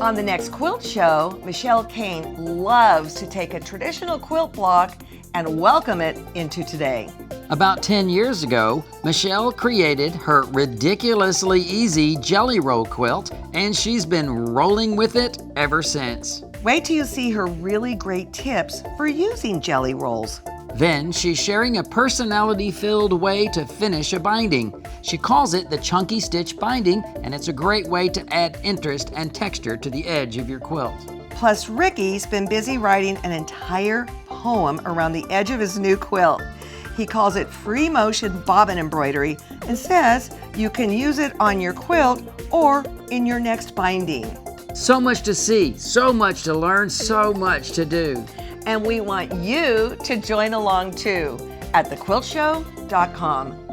On the next Quilt Show, Cain loves to take a traditional quilt block and welcome it into today. About 10 years ago, Michelle created her ridiculously easy jelly roll quilt, and she's been rolling with it ever since. Wait till you see her really great tips for using jelly rolls. Then she's sharing a personality-filled way to finish a binding. She calls it the chunky stitch binding, and it's a great way to add interest and texture to the edge of your quilt. Plus, Ricky's been busy writing an entire poem around the edge of his new quilt. He calls it free motion bobbin embroidery and says you can use it on your quilt or in your next binding. So much to see, so much to learn, so much to do. And we want you to join along too at thequiltshow.com.